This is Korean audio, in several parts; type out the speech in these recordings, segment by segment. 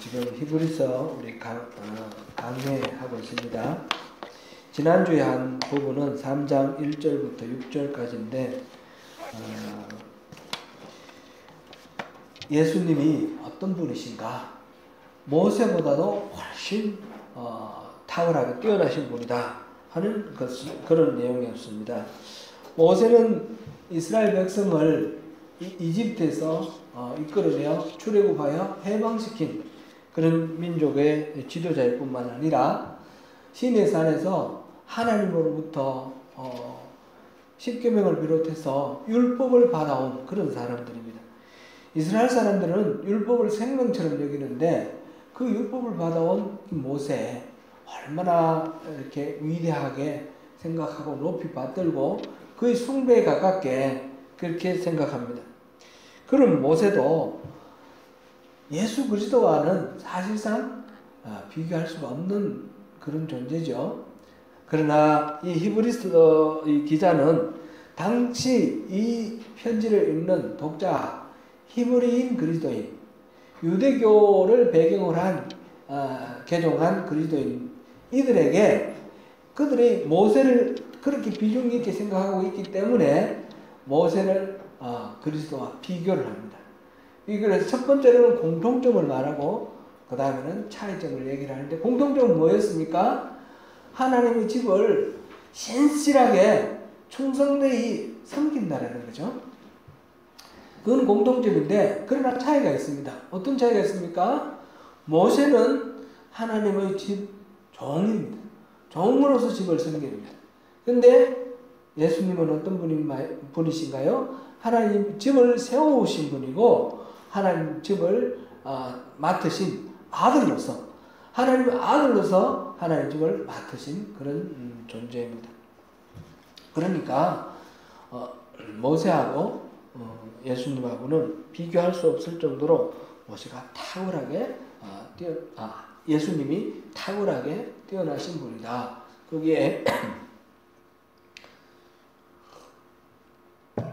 지금 히브리서 우리 강해하고 있습니다. 지난주에 한 부분은 3장 1절부터 6절까지인데 예수님이 어떤 분이신가? 모세보다도 훨씬 탁월하게 뛰어나신 분이다 하는 그런 내용이었습니다. 모세는 이스라엘 백성을 이집트에서 이끌어내어 출애굽하여 해방시킨 그런 민족의 지도자일 뿐만 아니라 시내산에서 하나님으로부터 십계명을 비롯해서 율법을 받아온 그런 사람들입니다. 이스라엘 사람들은 율법을 생명처럼 여기는데 그 율법을 받아온 모세 얼마나 이렇게 위대하게 생각하고 높이 받들고 그의 숭배에 가깝게 그렇게 생각합니다. 그런 모세도 예수 그리스도와는 사실상 비교할 수가 없는 그런 존재죠. 그러나 이 히브리서 이 기자는 당시 이 편지를 읽는 독자, 히브리인 그리스도인, 유대교를 배경으로 한 개종한 그리스도인 이들에게 그들이 모세를 그렇게 비중 있게 생각하고 있기 때문에 모세를 그리스도와 비교를 합니다. 그래서 첫 번째로는 공통점을 말하고 그 다음에는 차이점을 얘기를 하는데 공통점은 뭐였습니까? 하나님의 집을 신실하게 충성되이 섬긴다라는 거죠. 그건 공통점인데 그러나 차이가 있습니다. 어떤 차이가 있습니까? 모세는 하나님의 집 종입니다. 종으로서 집을 섬깁니다. 그런데 예수님은 어떤 분이신가요? 하나님 집을 세우신 분이고 하나님 집을 맡으신 아들로서 하나님의 아들로서 하나님 집을 맡으신 그런 존재입니다. 그러니까 모세하고 예수님하고는 비교할 수 없을 정도로 모세가 탁월하게 예수님이 탁월하게 뛰어나신 분이다. 거기에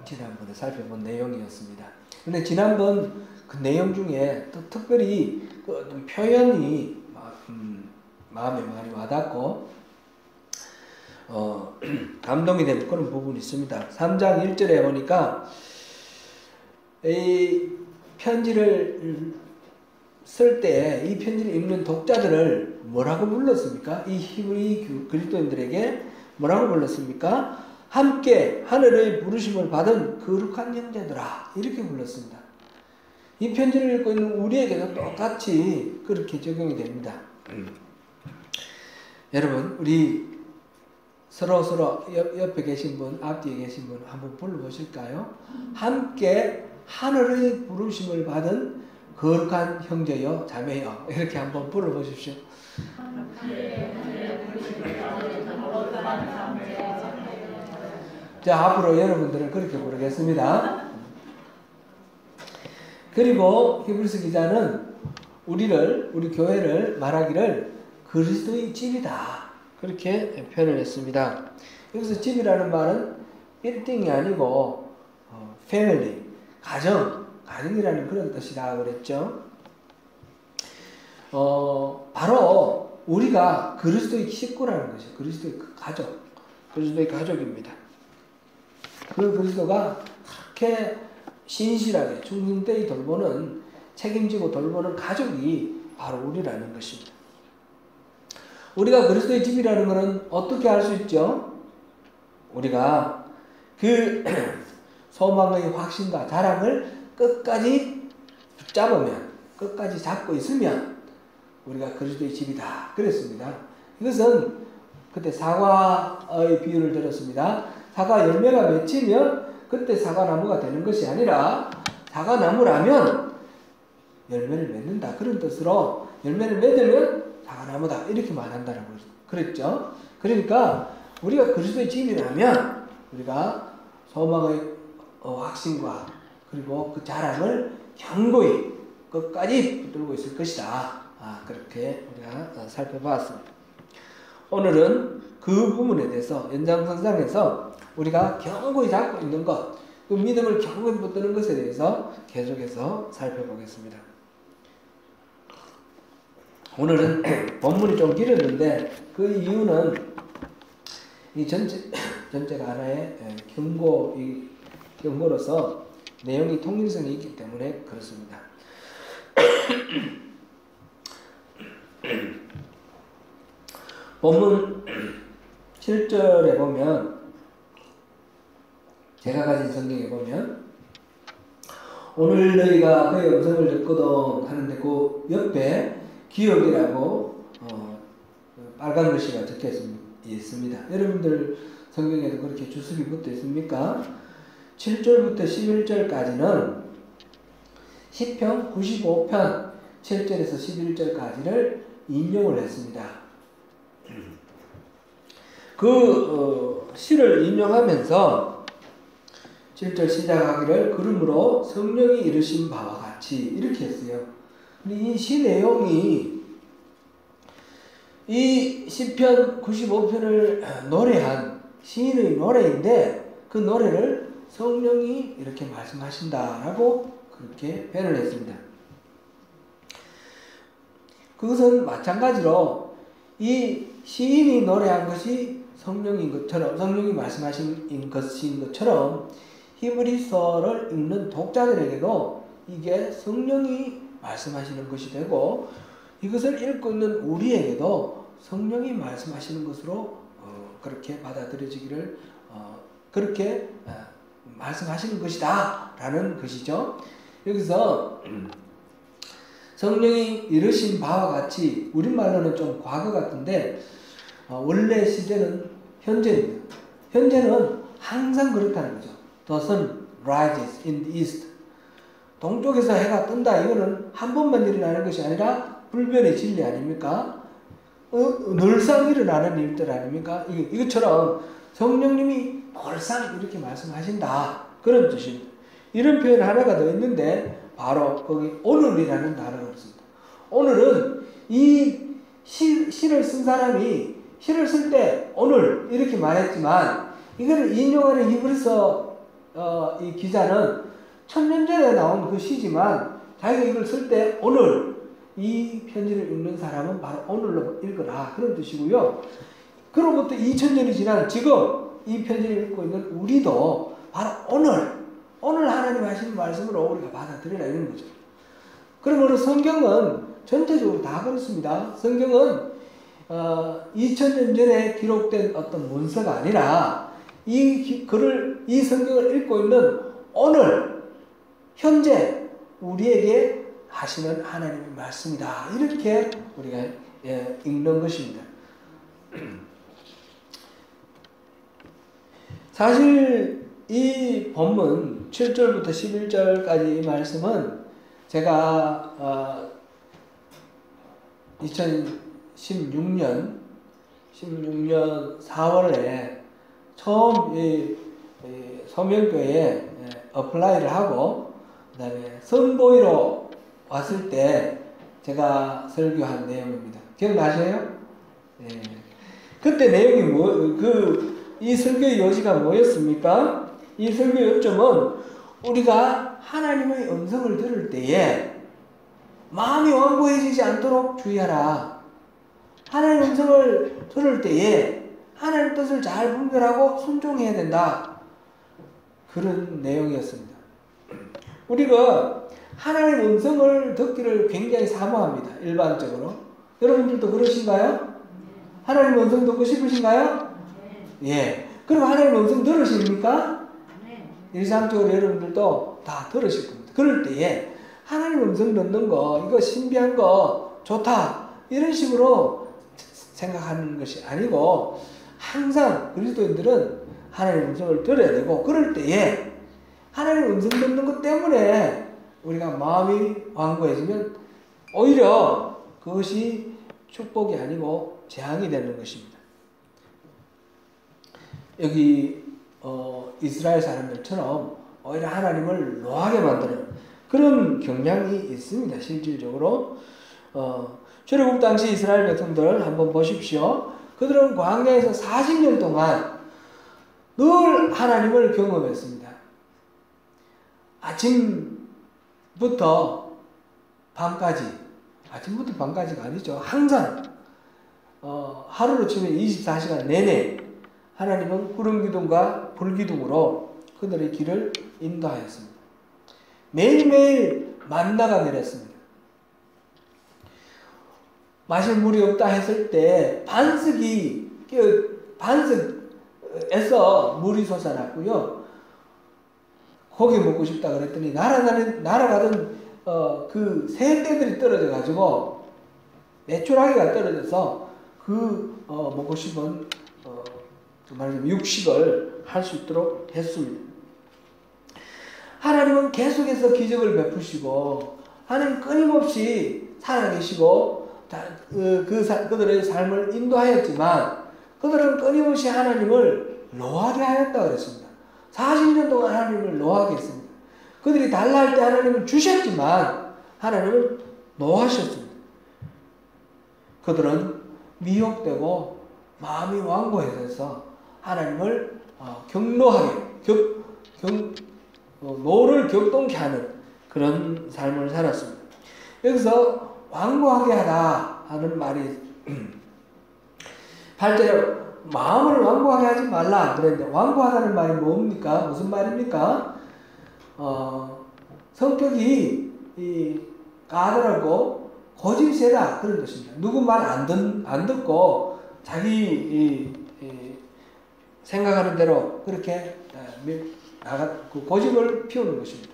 지난번에 살펴본 내용이었습니다. 근데 지난번 그 내용 중에 또 특별히 그 표현이 마음에 많이 와닿고 감동이 되는 그런 부분이 있습니다. 3장 1절에 보니까 이 편지를 쓸 때 이 편지를 읽는 독자들을 뭐라고 불렀습니까? 이 히브리 그리스도인들에게 뭐라고 불렀습니까? 함께 하늘의 부르심을 받은 거룩한 형제들아 이렇게 불렀습니다. 이 편지를 읽고 있는 우리에게도 똑같이 그렇게 적용이 됩니다. 여러분 우리 서로 옆에 계신 분, 앞뒤에 계신 분 한번 불러보실까요? 함께 하늘의 부르심을 받은 거룩한 형제여 자매여 이렇게 한번 불러보십시오. 자, 앞으로 여러분들은 그렇게 부르겠습니다. 그리고 히브리서 기자는 우리 교회를 말하기를 그리스도의 집이다 그렇게 표현을 했습니다. 여기서 집이라는 말은 빌딩이 아니고 패밀리, 가정이라는 그런 뜻이다 그랬죠. 바로 우리가 그리스도의 식구라는 것이 그리스도의 그리스도의 가족입니다. 그 그리스도가 그렇게 신실하게 충성되이 돌보는 책임지고 돌보는 가족이 바로 우리라는 것입니다. 우리가 그리스도의 집이라는 것은 어떻게 알 수 있죠? 우리가 그 소망의 확신과 자랑을 끝까지 붙잡으면 끝까지 잡고 있으면 우리가 그리스도의 집이다 그랬습니다. 이것은 그때 사과의 비유를 들었습니다. 사과 열매가 맺히면 그때 사과나무가 되는 것이 아니라 사과나무라면 열매를 맺는다 그런 뜻으로 열매를 맺으면 사과나무다 이렇게 말한다고 그랬죠. 그러니까 우리가 그리스도의 집이라면 우리가 소망의 확신과 그리고 그 자랑을 견고히 끝까지 붙들고 있을 것이다. 그렇게 우리가 살펴봤습니다. 오늘은 그 부분에 대해서 연장선상에서 우리가 견고히 잡고 있는 것, 그 믿음을 견고히 붙드는 것에 대해서 계속해서 살펴보겠습니다. 오늘은 본문이 좀 길었는데 그 이유는 이 전체가 하나의 경고로서 내용이 통일성이 있기 때문에 그렇습니다. 본문 7절에 보면, 제가 가진 성경에 보면, 오늘 너희가 그의 음성을 듣거든 하는데 그 옆에 기억이라고 빨간 글씨가 적혀 있습니다. 여러분들 성경에도 그렇게 주석이 붙어 있습니까? 7절부터 11절까지는 시편 95편 7절에서 11절까지를 인용을 했습니다. 그 시를 인용하면서 7절 시작하기를 그러므로 성령이 이르신 바와 같이 이렇게 했어요. 이 시 내용이 이 시편 95편을 노래한 시인의 노래인데 그 노래를 성령이 이렇게 말씀하신다라고 그렇게 표현을 했습니다. 그것은 마찬가지로 이 시인이 노래한 것이 성령인 것처럼, 성령이 말씀하신 것인 것처럼 히브리서를 읽는 독자들에게도 이게 성령이 말씀하시는 것이 되고, 이것을 읽고 있는 우리에게도 성령이 말씀하시는 것으로 그렇게 받아들여지기를 그렇게 말씀하시는 것이다 라는 것이죠. 여기서 성령이 이르신 바와 같이, 우리말로는 좀 과거 같은데 원래 시제는 현재입니다. 현재는 항상 그렇다는 거죠. The sun rises in the east. 동쪽에서 해가 뜬다. 이거는 한 번만 일어나는 것이 아니라 불변의 진리 아닙니까? 늘상 일어나는 일들 아닙니까? 이것처럼 성령님이 늘상 이렇게 말씀하신다. 그런 뜻입니다. 이런 표현 하나가 더 있는데 바로 거기 오늘이라는 단어가 있습니다. 오늘은 이 시를 쓴 사람이 시를 쓸 때 오늘 이렇게 말했지만, 이거를 인용하는 히브리서 이 기자는 1000년 전에 나온 그 시지만 자기가 이걸 쓸 때 오늘, 이 편지를 읽는 사람은 바로 오늘로 읽어라 그런 뜻이고요. 그로부터 2000년이 지난 지금 이 편지를 읽고 있는 우리도 바로 오늘 하나님 하시는 말씀으로 우리가 받아들여라 이런 거죠. 그러므로 성경은 전체적으로 다 그렇습니다. 성경은 2000년 전에 기록된 어떤 문서가 아니라 이 성경을 읽고 있는 오늘 현재 우리에게 하시는 하나님의 말씀이다. 이렇게 우리가 읽는 것입니다. 사실 이 본문 7절부터 11절까지 이 말씀은 제가 2016년 4월에 처음 이 소명교회에 어플라이를 하고 그다음에 선보이러 왔을 때 제가 설교한 내용입니다. 기억나세요? 네. 그때 내용이 이 설교의 요지가 뭐였습니까? 이 설교의 요점은 우리가 하나님의 음성을 들을 때에 마음이 완고해지지 않도록 주의하라. 하나님의 음성을 들을 때에 하나님의 뜻을 잘 분별하고 순종해야 된다. 그런 내용이었습니다. 우리가 하나님의 음성을 듣기를 굉장히 사모합니다. 일반적으로. 여러분들도 그러신가요? 하나님의 음성 듣고 싶으신가요? 예. 그럼 하나님의 음성 들으십니까? 일상적으로 여러분들도 다 들으실 겁니다. 그럴 때에 하나님의 음성 듣는 거, 이거 신비한 거 좋다, 이런 식으로 생각하는 것이 아니고, 항상 그리스도인들은 하나님의 음성을 들어야 되고, 그럴 때에 하나님의 음성 듣는 것 때문에 우리가 마음이 완고해지면 오히려 그것이 축복이 아니고 재앙이 되는 것입니다. 여기 이스라엘 사람들처럼 오히려 하나님을 노하게 만드는 그런 경향이 있습니다. 실질적으로 출애굽 당시 이스라엘 백성들 한번 보십시오. 그들은 광야에서 40년 동안 늘 하나님을 경험했습니다. 아침부터 밤까지 아침부터 밤까지가 아니죠. 항상 하루로 치면 24시간 내내 하나님은 구름 기둥과 불 기둥으로 그들의 길을 인도하였습니다. 매일매일 만나가 내렸습니다. 마실 물이 없다 했을 때 반석에서 물이 솟아났고요. 고기 먹고 싶다 그랬더니 날아가던 그 새떼들이 떨어져 가지고 메추라기가 떨어져서 먹고 싶은 말하자면 육식을 할 수 있도록 했습니다. 하나님은 계속해서 기적을 베푸시고 하나님 끊임없이 살아계시고 그들의 삶을 인도하였지만 그들은 끊임없이 하나님을 노하게 하였다 그랬습니다. 40년 동안 하나님을 노하게 했습니다. 그들이 달라 할 때 하나님은 주셨지만 하나님은 노하셨습니다. 그들은 미혹되고 마음이 완고해서 하나님을 노를 격동케 하는 그런 삶을 살았습니다. 여기서 완고하게 하다 하는 말이 8절에 마음을 완고하게 하지 말라 그랬는데 완고하다는 말이 뭡니까? 무슨 말입니까? 성격이 까다롭고 고집세다 그런 것입니다. 누구 말 안 듣고 자기 생각하는 대로 그렇게 고집을 피우는 것입니다.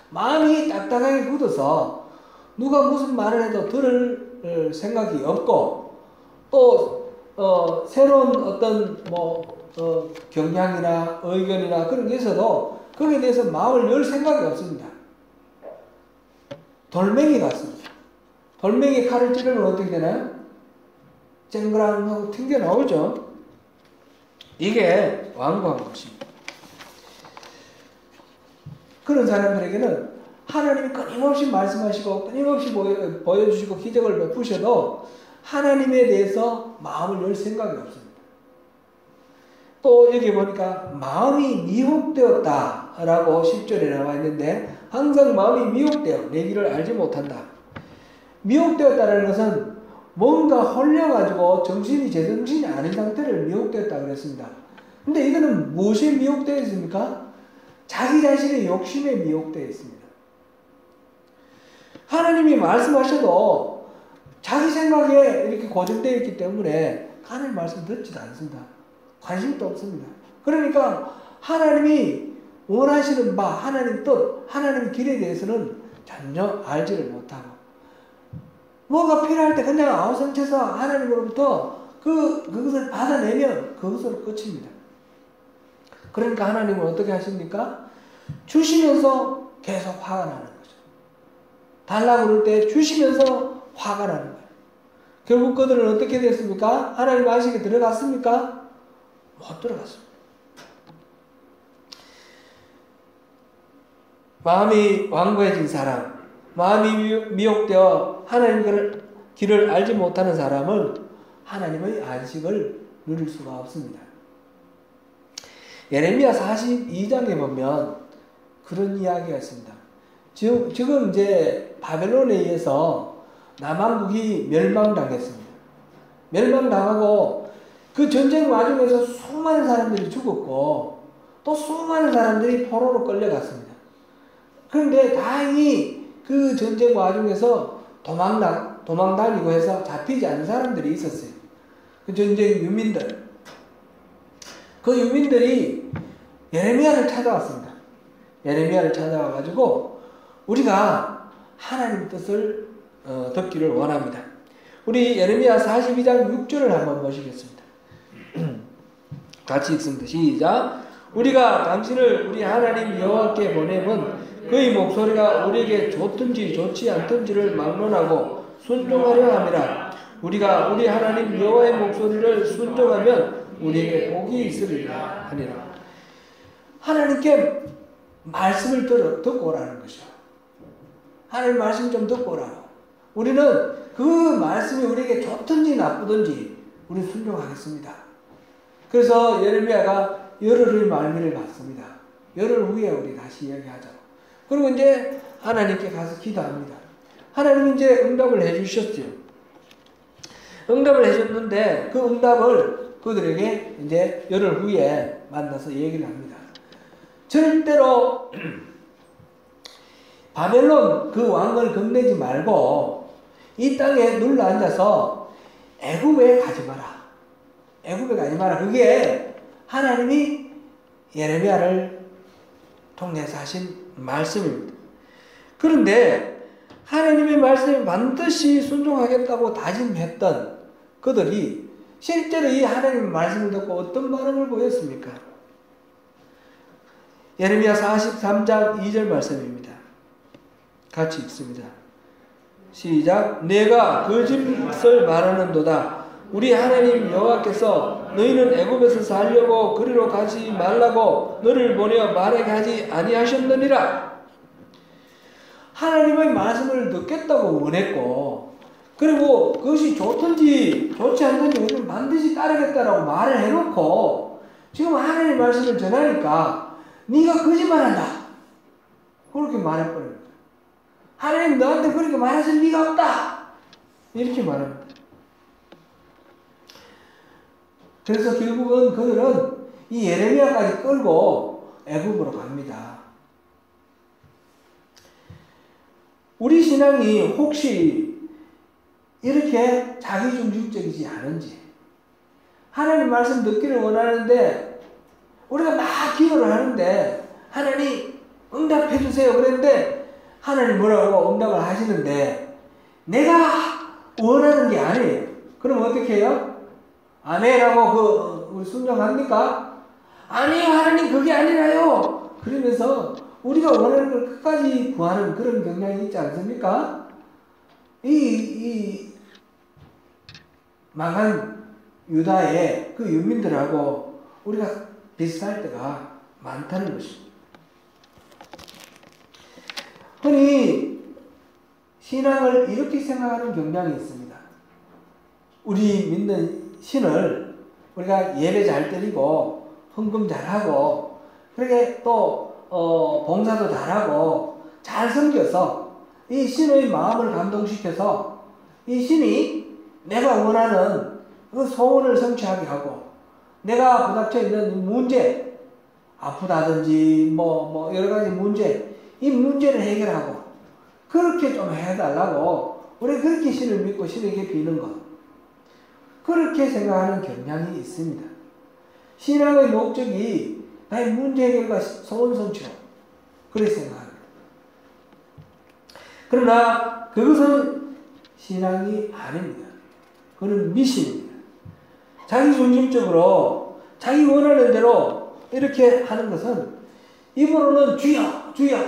마음이 딱딱하게 굳어서 누가 무슨 말을 해도 들을 생각이 없고 또 새로운 어떤 경향이나 의견이나 그런 게 있어도 거기에 대해서 마음을 열 생각이 없습니다. 돌멩이 같습니다. 돌멩이 칼을 찌르면 어떻게 되나요? 쨍그랑하고 튕겨 나오죠. 이게 완고한 것입니다. 그런 사람들에게는 하나님이 끊임없이 말씀하시고 끊임없이 보여주시고 기적을 베푸셔도 하나님에 대해서 마음을 열 생각이 없습니다. 또 여기 보니까 마음이 미혹되었다라고 10절에 나와 있는데 항상 마음이 미혹되어 내 길을 알지 못한다. 미혹되었다는 것은 뭔가 홀려가지고 정신이 제정신이 아닌 상태를 미혹되었다 그랬습니다. 근데 이거는 무엇에 미혹되어 있습니까? 자기 자신의 욕심에 미혹되어 있습니다. 하나님이 말씀하셔도 자기 생각에 이렇게 고정되어 있기 때문에 하나님 말씀 듣지도 않습니다. 관심도 없습니다. 그러니까 하나님이 원하시는 바, 하나님 뜻, 하나님 길에 대해서는 전혀 알지를 못하고 뭐가 필요할 때 그냥 아우성쳐서 하나님으로부터 그것을 받아내면 그것으로 끝입니다. 그러니까 하나님은 어떻게 하십니까? 주시면서 계속 화가 나는 거죠. 달라고 그럴 때 주시면서 화가 나는 거예요. 결국 그들은 어떻게 됐습니까? 하나님 안식에 들어갔습니까? 못 들어갔습니다. 마음이 완고해진 사람, 마음이 미혹되어 하나님의 길을 알지 못하는 사람은 하나님의 안식을 누릴 수가 없습니다. 예레미야 42장에 보면 그런 이야기가 있습니다. 지금 이제 바벨론에 의해서 남왕국이 멸망당했습니다. 멸망당하고 그 전쟁 와중에서 수많은 사람들이 죽었고 또 수많은 사람들이 포로로 끌려갔습니다. 그런데 다행히 그 전쟁 와중에서 도망 다니고 해서 잡히지 않은 사람들이 있었어요. 그 전쟁 유민들. 그 유민들이 예레미야를 찾아왔습니다. 예레미야를 찾아와가지고 우리가 하나님 뜻을 듣기를 원합니다. 우리 예레미야 42장 6절을 한번 보시겠습니다. 같이 읽습니다. 시작. 우리가 당신을 우리 하나님 여호와께 보내면 그의 목소리가 우리에게 좋든지 좋지 않든지를 막론하고 순종하려 함이라. 우리가 우리 하나님 여호와의 목소리를 순종하면 우리에게 복이 있으리라 하니라. 하나님께 말씀을 듣고 오라는 것이요. 하나님 말씀 좀 듣고 오라. 우리는 그 말씀이 우리에게 좋든지 나쁘든지 우리 순종하겠습니다. 그래서 예레미야가 열흘의 말미를 받습니다. 열흘 후에 우리 다시 이야기하자고. 그리고 이제 하나님께 가서 기도합니다. 하나님이 이제 응답을 해주셨죠. 응답을 해줬는데 그 응답을 그들에게 이제 열흘 후에 만나서 얘기를 합니다. 절대로 바벨론 그 왕을 겁내지 말고 이 땅에 눌러 앉아서 애굽에 가지 마라. 애굽에 가지 마라. 그게 하나님이 예레미야를 통해서 하신 말씀입니다. 그런데 하나님의 말씀에 반드시 순종하겠다고 다짐했던 그들이 실제로 이 하나님의 말씀을 듣고 어떤 반응을 보였습니까? 예레미야 43장 2절 말씀입니다. 같이 읽습니다. 시작. 내가 거짓을 말하는도다. 우리 하나님 여호와께서 너희는 애굽에서 살려고 그리로 가지 말라고 너를 보내어 말하게 하지 아니하셨느니라. 하나님의 말씀을 듣겠다고 원했고, 그리고 그것이 좋든지 좋지 않든지 우리는 반드시 따르겠다라고 말을 해놓고 지금 하나님의 말씀을 전하니까 네가 거짓말한다 그렇게 말해버립니다. 하나님 너한테 그렇게 말하실 리가 없다 이렇게 말합니다. 그래서 결국은 그들은 이 예레미야까지 끌고 애굽으로 갑니다. 우리 신앙이 혹시 이렇게 자기중심적이지 않은지, 하나님 말씀 듣기를 원하는데 우리가 막 기도를 하는데 하나님 응답해 주세요 그랬는데 하나님 뭐라고 응답을 하시는데 내가 원하는 게 아니에요. 그럼 어떻게 해요? 아멘하고 우리 순종합니까? 아니요 하나님 그게 아니라요. 그러면서 우리가 원하는 걸 끝까지 구하는 그런 경향이 있지 않습니까? 이 망한 유다의 그 유민들하고 우리가 비슷할 때가 많다는 것입니다. 흔히 신앙을 이렇게 생각하는 경향이 있습니다. 우리 믿는 신을 우리가 예배 잘 드리고 헌금 잘하고 그렇게 또 봉사도 잘하고 잘 섬겨서 이 신의 마음을 감동시켜서 이 신이 내가 원하는 그 소원을 성취하게 하고 내가 부닥쳐 있는 문제, 아프다든지 뭐 여러 가지 문제, 이 문제를 해결하고 그렇게 좀 해달라고 우리 그렇게 신을 믿고 신에게 비는 것, 그렇게 생각하는 경향이 있습니다. 신앙의 목적이 나의 문제 해결과 소원 성취로 그렇게 생각합니다. 그러나 그것은 신앙이 아닙니다. 그건 미신입니다. 자기 중심적으로 자기 원하는 대로 이렇게 하는 것은 입으로는 주여 주여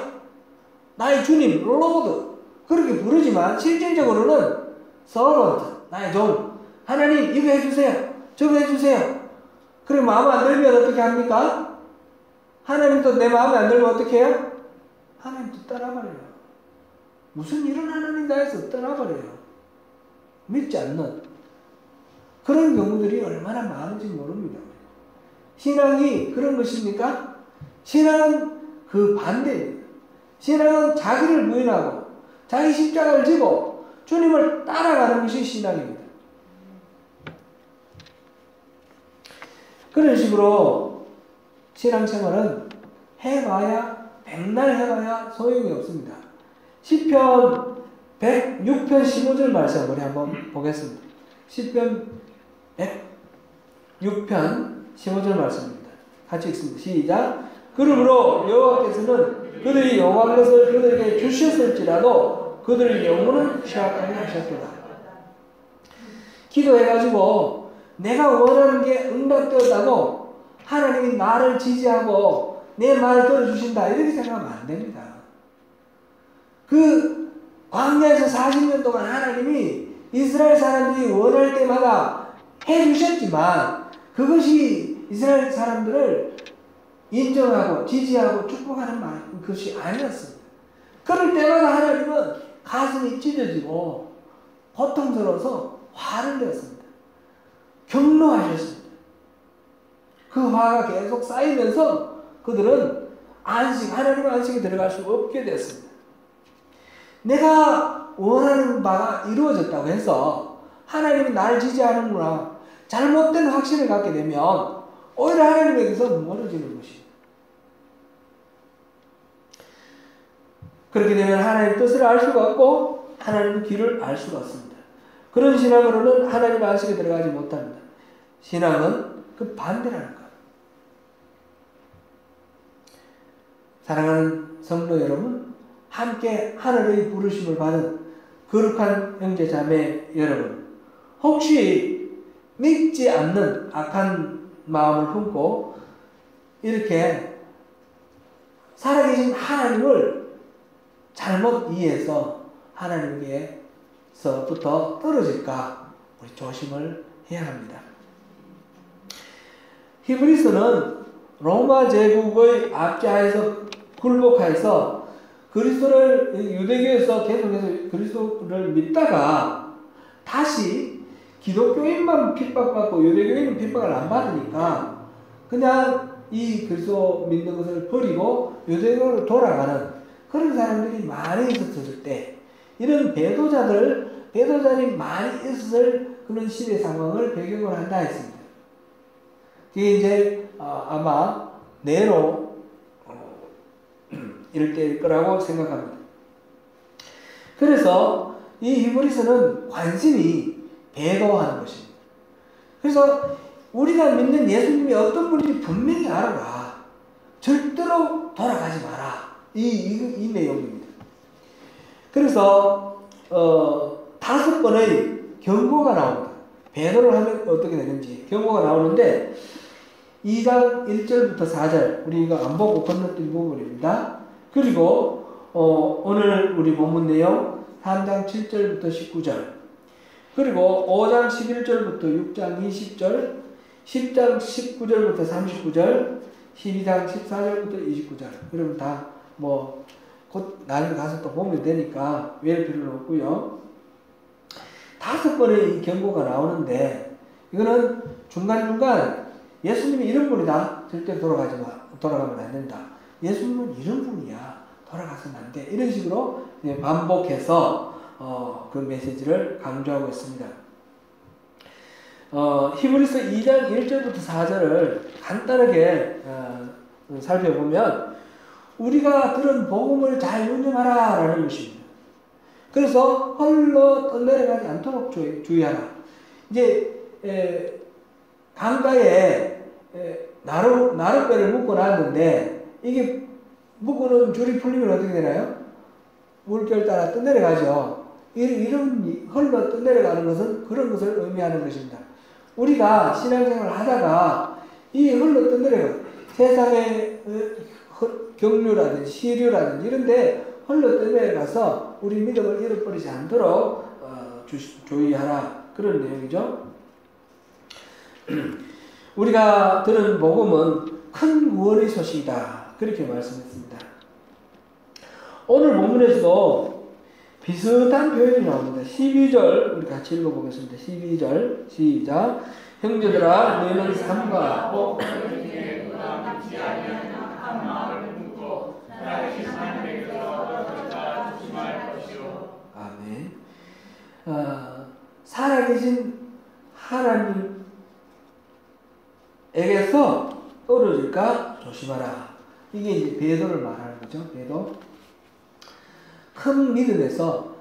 나의 주님 로드 그렇게 부르지만 실질적으로는 서번트 나의 종 하나님 이거 해주세요 저거 해주세요. 그래 마음 안 들면 어떻게 합니까? 하나님도 내 마음에 안 들면 어떻게 해요? 하나님도 떠나버려요. 무슨 일은 하나님 나에서 떠나버려요. 믿지 않는 그런 경우들이 얼마나 많은지 모릅니다. 신앙이 그런 것입니까? 신앙은 그 반대입니다. 신앙은 자기를 부인하고 자기 십자가를 지고 주님을 따라가는 것이 신앙입니다. 그런 식으로 신앙생활은 해봐야 백날 해봐야 소용이 없습니다. 시편 106편 15절 말씀 우리 한번 보겠습니다. 시편 106편 15절 말씀입니다. 같이 읽습니다. 시작. 그러므로 여호와께서는 그들이 용한 것을 그들에게 주셨을지라도 그들의 영혼은 취약하게 하셨도다. 기도해가지고 내가 원하는 게 응답되었다고 하나님이 나를 지지하고 내 말을 들어주신다 이렇게 생각하면 안 됩니다. 그 광야에서 40년 동안 하나님이 이스라엘 사람들이 원할 때마다 해주셨지만 그것이 이스라엘 사람들을 인정하고 지지하고 축복하는 것이 아니었습니다. 그럴 때마다 하나님은 가슴이 찢어지고 고통스러워서 화를 냈습니다. 경노하셨습니다. 그 화가 계속 쌓이면서 그들은 하나님의 안식에 들어갈 수 없게 됐습니다. 내가 원하는 바가 이루어졌다고 해서 하나님이 나를 지지하는구나, 잘못된 확신을 갖게 되면 오히려 하나님에게서 멀어지는 것입니다. 그렇게 되면 하나님의 뜻을 알 수가 없고 하나님의 길을 알 수가 없습니다. 그런 신앙으로는 하나님 안식에 들어가지 못합니다. 신앙은 그 반대라는 것. 사랑하는 성도 여러분, 함께 하늘의 부르심을 받은 거룩한 형제 자매 여러분, 혹시 믿지 않는 악한 마음을 품고 이렇게 살아계신 하나님을 잘못 이해해서 하나님께서부터 떨어질까 우리 조심을 해야 합니다. 히브리서는 로마 제국의 압제하에서 굴복하여서 그리스도를 유대교에서 계속해서 그리스도를 믿다가 다시 기독교인만 핍박받고 유대교인은 핍박을 안 받으니까 그냥 이 그리스도 믿는 것을 버리고 유대교로 돌아가는 그런 사람들이 많이 있었을 때, 이런 배도자들이 많이 있었을 그런 시대 상황을 배경으로 한다 했습니다. 그게 이제 아마 네로 이럴 때일 거라고 생각합니다. 그래서 이 히브리서는 관심이 배도하는 것입니다. 그래서 우리가 믿는 예수님이 어떤 분인지 분명히 알아라. 절대로 돌아가지 마라. 이 내용입니다. 그래서 5번의 경고가 나옵니다. 배도를 하면 어떻게 되는지 경고가 나오는데 2장 1절부터 4절 우리가 안 보고 건너뛴 부분입니다. 그리고 오늘 우리 본문 내용 3장 7절부터 19절, 그리고 5장 11절부터 6장 20절, 10장 19절부터 39절, 12장 14절부터 29절. 그러면 다 곧 나중에 가서 또 보면 되니까 외울 필요는 없고요. 5번의 이 경고가 나오는데 이거는 중간중간 예수님이 이런 분이다. 절대 돌아가면 안 된다. 예수님은 이런 분이야. 돌아가서는 안 돼. 이런 식으로 반복해서 그 메시지를 강조하고 있습니다. 히브리서 2장 1절부터 4절을 간단하게 살펴보면 우리가 들은 복음을 잘 운영하라 라는 것입니다. 그래서 헐러 떠내려가지 않도록 주의하라. 이제 강가에 나룻배를 묶어놨는데 이게 묶어놓은 줄이 풀리면 어떻게 되나요? 물결 따라 떠내려가죠. 이런 흘러 떠내려가는 것은 그런 것을 의미하는 것입니다. 우리가 신앙생활을 하다가 이 흘러 떠내려가 세상의 경류라든지 시류라든지 이런데 흘러 떠내려가서 우리 믿음을 잃어버리지 않도록 주의하라, 그런 내용이죠. 우리가 들은 복음은 큰 구원의 소식이다, 그렇게 말씀했습니다. 오늘 본문에서도 비슷한 표현이 나옵니다. 12절 우리 같이 읽어보겠습니다. 12절 시작. 형제들아 너희는 삶과 아멘. 살아계신 하나님에게서 떨어질까 조심하라. 이게 이제 배도를 말하는 거죠. 배도. 큰 믿음에서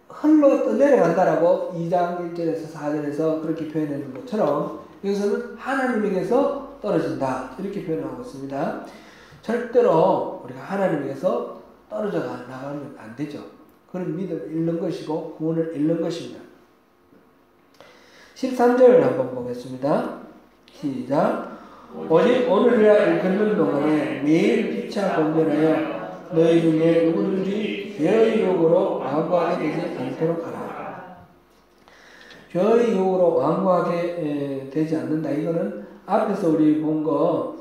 흘러 떠내려간다라고 2장 1절에서 4절에서 그렇게 표현하는 것처럼 여기서는 하나님에게서 떨어진다, 이렇게 표현하고 있습니다. 절대로 우리가 하나님에게서 떨어져 나가면 안 되죠. 그런 믿음을 잃는 것이고 구원을 잃는 것입니다. 13절 한번 보겠습니다. 시작. 오직 오늘이라 일컫는 동안에 매일 피차 권면하여 너희 중에 누구든지 죄의 유혹으로 완고하게 되지 않도록 하라. 죄의 유혹으로 완고하게 되지 않는다. 이거는 앞에서 우리 본 거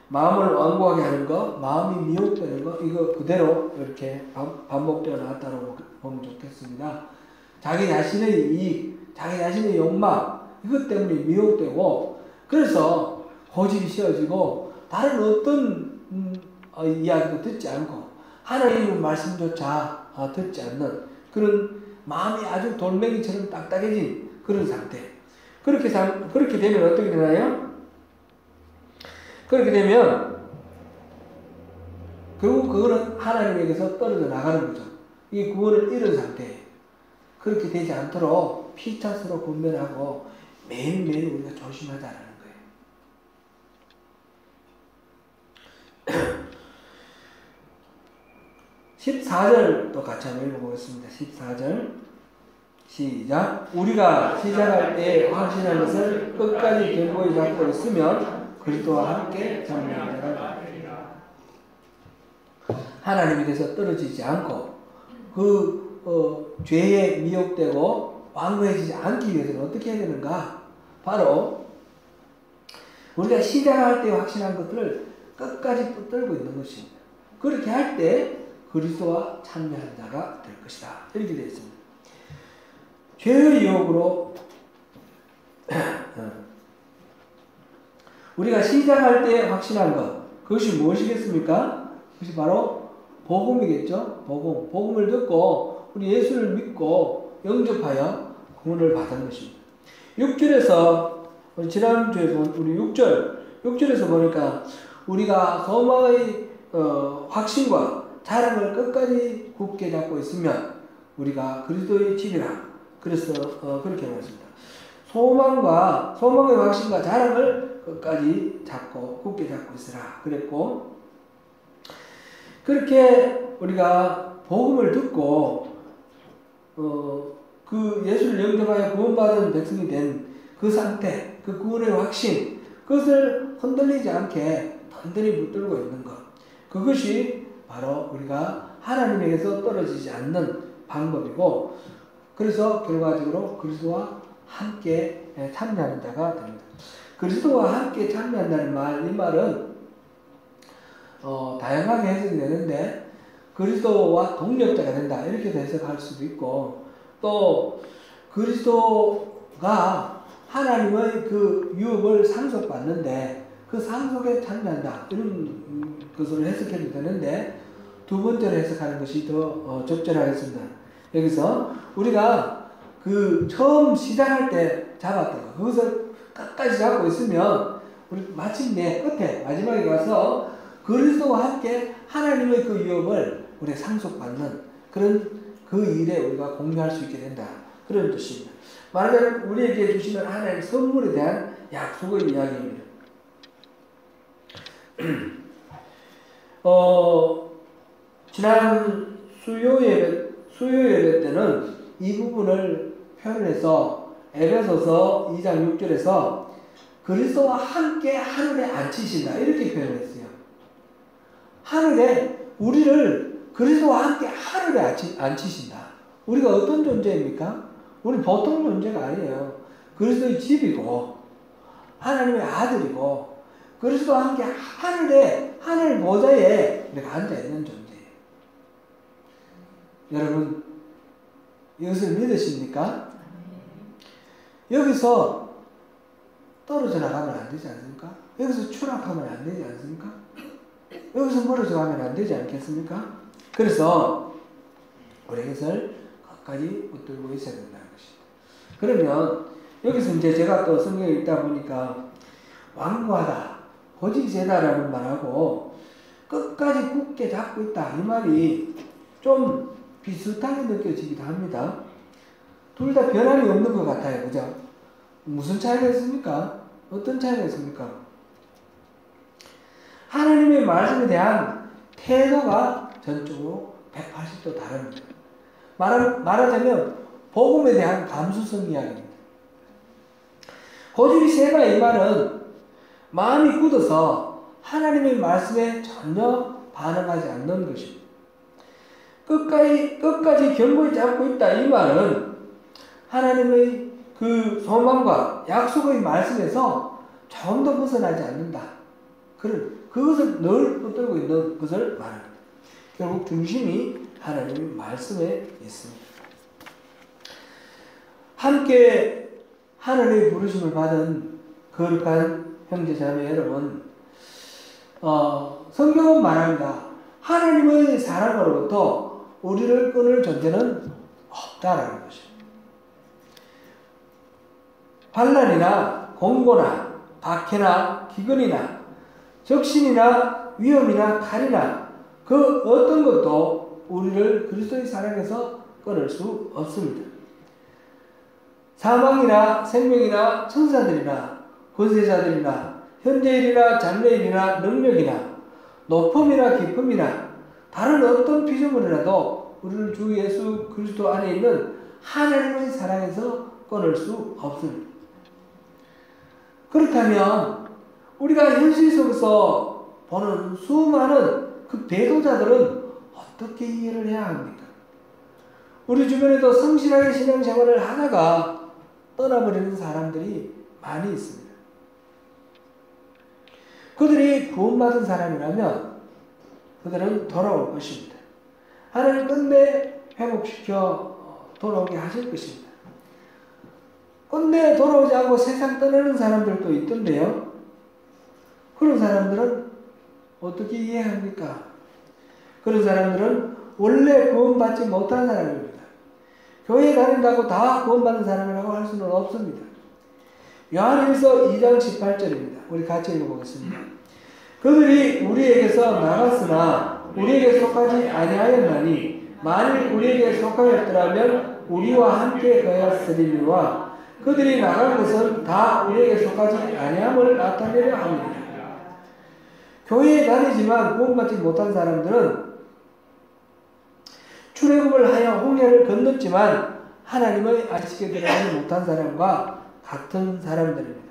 마음을 완고하게 하는 거, 마음이 미혹되는 거, 이거 그대로 이렇게 반복되어 나왔다고 보면 좋겠습니다. 자기 자신의 이익, 자기 자신의 욕망, 이것 때문에 미혹되고 그래서 고집이 씌어지고 다른 어떤 이야기도 듣지 않고 하나님의 말씀조차 듣지 않는 그런 마음이 아주 돌멩이처럼 딱딱해진 그런 상태. 그렇게 되면 어떻게 되나요? 그렇게 되면 결국 그거는 하나님에게서 떨어져 나가는 거죠. 이 구원을 잃은 상태예요. 그렇게 되지 않도록 피차스로 분별하고 매일매일 우리가 조심하자라는 거예요. 14절도 같이 한번 읽어보겠습니다. 14절 시작. 우리가 시작할 때 확신한 것을 끝까지 견고히 잡고 있으면 그리스도와 함께 참여한 자가 되리라. 하나님에게서 떨어지지 않고 죄에 미혹되고 완고해지지 않기 위해서는 어떻게 해야 되는가? 바로 우리가 시작할 때 확신한 것들을 끝까지 붙들고 있는 것입니다. 그렇게 할 때 그리스도와 참여한 자가 될 것이다. 이렇게 되어 있습니다. 죄의 유혹으로 우리가 시작할 때 확신한 것, 그것이 무엇이겠습니까? 그것이 바로 복음이겠죠. 복음을 듣고 우리 예수를 믿고 영접하여 구원을 받은 것입니다. 6절에서 지난주에 본 우리 6절에서 보니까 우리가 소망의 확신과 자랑을 끝까지 굳게 잡고 있으면 우리가 그리스도의 집이라. 그래서 그렇게 말했습니다. 소망의 확신과 자랑을 끝까지 굳게 잡고 있으라. 그랬고, 그렇게 우리가 복음을 듣고 그 예수를 영접하여 구원받은 백성이 된 그 상태, 그 구원의 확신, 그것을 흔들리지 않게 단단히 붙들고 있는 것. 그것이 바로 우리가 하나님에게서 떨어지지 않는 방법이고, 그래서 결과적으로 그리스도와 함께 참여하는 자가 됩니다. 그리스도와 함께 참여한다는 말, 이 말은 다양하게 해석이 되는데 그리스도와 동력자가 된다 이렇게 해석할 수도 있고, 또 그리스도가 하나님의 그 유업을 상속받는데 그 상속에 참여한다 이런 것으로 해석해도 되는데, 두 번째로 해석하는 것이 더 적절하겠습니다. 여기서 우리가 그 처음 시작할 때 잡았던 것, 그것을 끝까지 잡고 있으면 우리 마침내 끝에 마지막에 가서 그리스도와 함께 하나님의 그 유업을 우리가 상속받는 그런 그 일에 우리가 공유할 수 있게 된다. 그런 뜻입니다. 말하자면 우리에게 주시는 하나님의 선물에 대한 약속의 이야기입니다. 지난 수요 예배 때는 이 부분을 표현해서 에베소서 2장 6절에서 그리스도와 함께 하늘에 앉히신다 이렇게 표현했어요. 하늘에 우리를 그리스도와 함께 하늘에 앉히신다. 우리가 어떤 존재입니까? 우리 보통 존재가 아니에요. 그리스도의 집이고 하나님의 아들이고 그리스도와 함께 하늘 보좌에 우리가 앉아있는 존재예요. 여러분 이것을 믿으십니까? 여기서 떨어져 나가면 안 되지 않습니까? 여기서 추락하면 안 되지 않습니까? 여기서 멀어져 가면 안 되지 않겠습니까? 그래서 우리 이것을 끝까지 붙들고 있어야 된다는 것입니다. 그러면 여기서 이제 제가 또 성경에 읽다 보니까 완고하다, 고집세다라는 말하고 끝까지 굳게 잡고 있다 이 말이 좀 비슷하게 느껴지기도 합니다. 둘 다 변함이 없는 것 같아요. 그죠? 무슨 차이가 있습니까? 어떤 차이가 있습니까? 하나님의 말씀에 대한 태도가 전적으로 180도 다릅니다. 말하자면 복음에 대한 감수성 이야기입니다. 고집이 세다 이 말은 마음이 굳어서 하나님의 말씀에 전혀 반응하지 않는 것입니다. 끝까지 견고히 잡고 있다 이 말은 하나님의 그 소망과 약속의 말씀에서 조금도 벗어나지 않는다. 그것을 늘 붙들고 있는 것을 말합니다. 결국 중심이 하나님의 말씀에 있습니다. 함께 하늘의 부르심을 받은 거룩한 형제자매 여러분, 성경은 말합니다. 하나님의 사랑으로부터 우리를 끊을 존재는 없다라는 것입니다. 환난이나 공고나 박해나 기근이나 적신이나 위험이나 칼이나 그 어떤 것도 우리를 그리스도의 사랑에서 끊을 수 없습니다. 사망이나 생명이나 천사들이나 권세자들이나 현재일이나 장래일이나 능력이나 높음이나 깊음이나 다른 어떤 피조물이라도 우리를 주 예수 그리스도 안에 있는 하나님의 사랑에서 끊을 수 없습니다. 그렇다면 우리가 현실 속에서 보는 수많은 그 배도자들은 어떻게 이해를 해야 합니까? 우리 주변에도 성실하게 신앙생활을 하다가 떠나버리는 사람들이 많이 있습니다. 그들이 구원받은 사람이라면 그들은 돌아올 것입니다. 하나님 끝내 회복시켜 돌아오게 하실 것입니다. 끝내 돌아오지 않고 세상 떠나는 사람들도 있던데요. 그런 사람들은 어떻게 이해합니까? 그런 사람들은 원래 구원받지 못한 사람입니다. 교회 다닌다고 다 구원받는 사람이라고 할 수는 없습니다. 요한일서 2장 18절입니다. 우리 같이 읽어보겠습니다. 그들이 우리에게서 나갔으나 우리에게 속하지 아니하였나니 만일 우리에게 속하였더라면 우리와 함께 거하였으리니와 그들이 나간 것은 다 우리에게 속하지 아니함을 나타내려 합니다. 교회에 다니지만 구원받지 못한 사람들은 출애굽을 하여 홍해를 건넜지만 하나님의 안식에 들어가지 못한 사람과 같은 사람들입니다.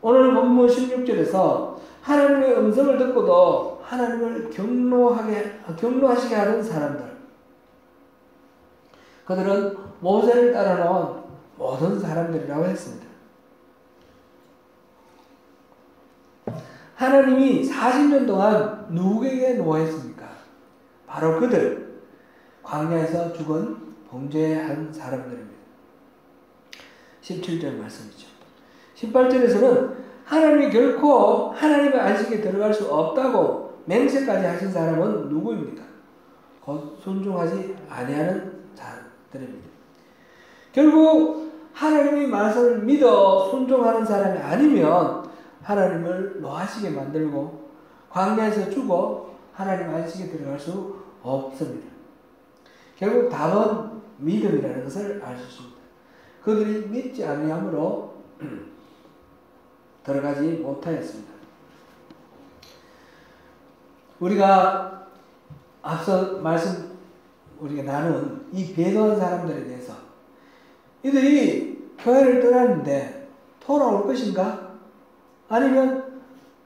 오늘 본문 16절에서 하나님의 음성을 듣고도 하나님을 경노하시게 하는 사람들, 그들은 모세를 따라놓은 모든 사람들이라고 했습니다. 하나님이 40년 동안 누구에게 노했습니까? 바로 그들, 광야에서 죽은 범죄한 사람들입니다. 17절 말씀이죠. 18절에서는 하나님이 결코 하나님의 안식에 들어갈 수 없다고 맹세까지 하신 사람은 누구입니까? 곧 순종하지 아니하는 자들입니다. 결국 하나님의 말씀을 믿어 순종하는 사람이 아니면 하나님을 노하시게 만들고 광야에서 죽어 하나님 안식에 들어갈 수 없습니다. 결국 답은 믿음이라는 것을 알 수 있습니다. 그들이 믿지 아니함으로 들어가지 못하였습니다. 우리가 앞서 우리가 나눈 이 배도한 사람들에 대해서 이들이 교회를 떠났는데 돌아올 것인가? 아니면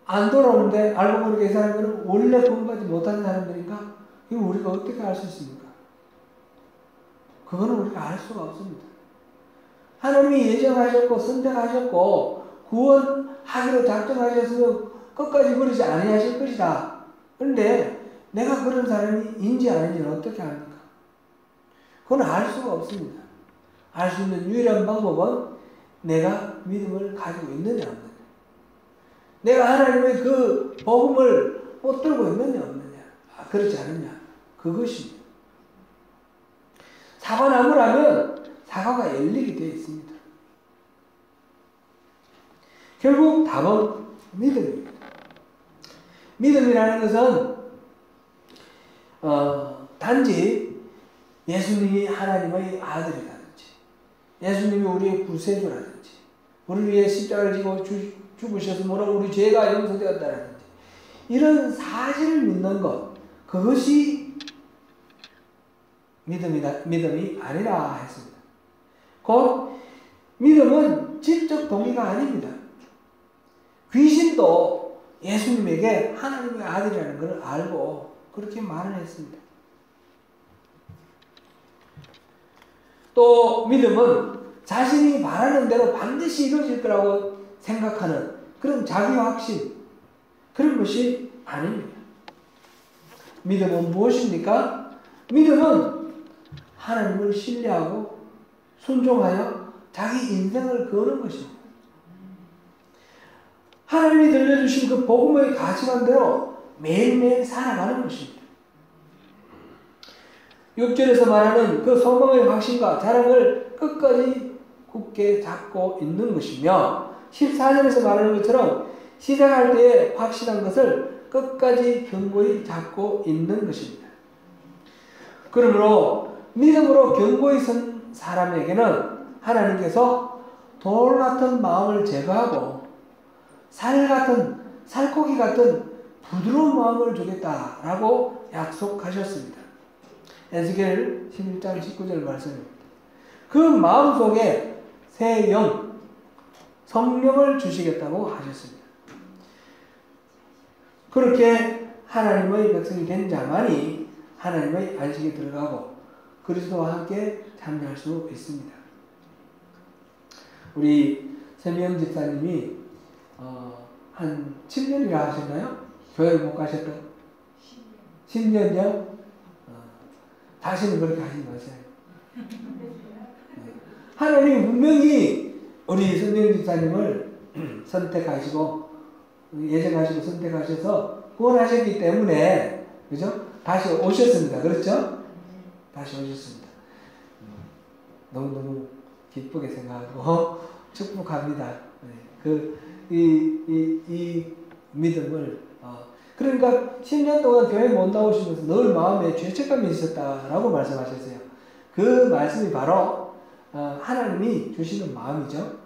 안 돌아오는데 알고 보니까 이 사람들은 원래 구원받지 못한 사람들인가? 이거 우리가 어떻게 알 수 있습니까? 그거는 우리가 알 수가 없습니다. 하나님이 예정하셨고 선택하셨고 구원하기로 작정하셨으면 끝까지 버리지 아니하실 것이다. 그런데 내가 그런 사람인지 아닌지는 어떻게 합니까? 그건 알 수가 없습니다. 알 수 있는 유일한 방법은 내가 믿음을 가지고 있느냐 없느냐, 내가 하나님의 그 복음을 붙들고 있느냐 없느냐, 그렇지 않느냐, 그것입니다. 사과나무라면 사과가 열리게 되어 있습니다. 결국 답은 믿음입니다. 믿음이라는 것은 단지 예수님이 하나님의 아들이라든지 예수님이 우리의 구세주라든지 우리를 위해 십자가를 지고 죽으셔서 뭐라고 우리 죄가 용서되었다라든지 이런 사실을 믿는 것, 그것이 믿음이 아니라 했습니다. 곧 믿음은 지적 동의가 아닙니다. 귀신도 예수님에게 하나님의 아들이라는 것을 알고 그렇게 말을 했습니다. 또 믿음은 자신이 바라는 대로 반드시 이루어질 거라고 생각하는 그런 자기 확신, 그런 것이 아닙니다. 믿음은 무엇입니까? 믿음은 하나님을 신뢰하고 순종하여 자기 인생을 거는 것입니다. 하나님이 들려주신 그 복음의 가치관대로 매일매일 살아가는 것입니다. 6절에서 말하는 그 소망의 확신과 자랑을 끝까지 굳게 잡고 있는 것이며 14절에서 말하는 것처럼 시작할 때에 확신한 것을 끝까지 견고히 잡고 있는 것입니다. 그러므로 믿음으로 견고히 선 사람에게는 하나님께서 돌 같은 마음을 제거하고 살코기 같은 부드러운 마음을 주겠다라고 약속하셨습니다. 에스겔 11장 19절 말씀입니다. 그 마음 속에 새 영, 성령을 주시겠다고 하셨습니다. 그렇게 하나님의 백성이 된 자만이 하나님의 안식에 들어가고 그리스도와 함께 참여할 수 있습니다. 우리 세미영 집사님이 한 7년이나 하셨나요? 교회를 못 가셨던? 10년이요? 다시는 그렇게 하지 마세요. 하나님이 분명히 우리 세미영 집사님을 선택하시고 예정하시고 선택하셔서 구원하셨기 때문에 그죠? 다시 오셨습니다. 그렇죠? 다시 오셨습니다. 너무너무 기쁘게 생각하고 축복합니다. 이 믿음을 그러니까 10년 동안 교회 못 나오시면서 늘 마음에 죄책감이 있었다라고 말씀하셨어요. 그 말씀이 바로 하나님이 주시는 마음이죠.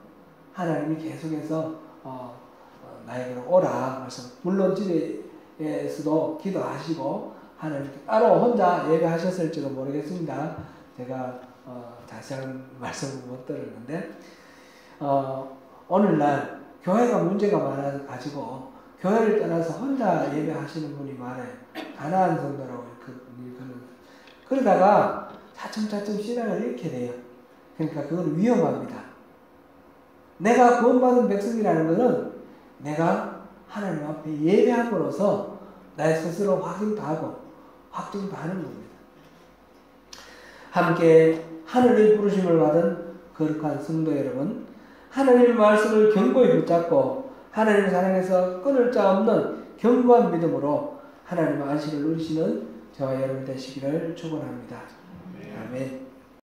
하나님이 계속해서 나에게로 오라 말씀. 물론 집에서도 기도하시고 하나님께 따로 혼자 예배하셨을지도 모르겠습니다. 제가 자세한 말씀을 못 들었는데 오늘날 교회가 문제가 많아가지고 교회를 떠나서 혼자 예배하시는 분이 많아요. 가난한 성도라고 그러다가 차츰차츰 신앙을 잃게 돼요. 그러니까 그건 위험합니다. 내가 구원받은 백성이라는 것은 내가 하나님 앞에 예배함으로써 나의 스스로 확인도 하고 확증도 하는 겁니다. 함께 하늘의 부르심을 받은 거룩한 성도 여러분, 하나님의 말씀을 견고히 붙잡고 하나님의 사랑에서 끊을 자 없는 견고한 믿음으로 하나님의 안식을 누리시는 저와 여러분 되시기를 축원합니다. 아멘.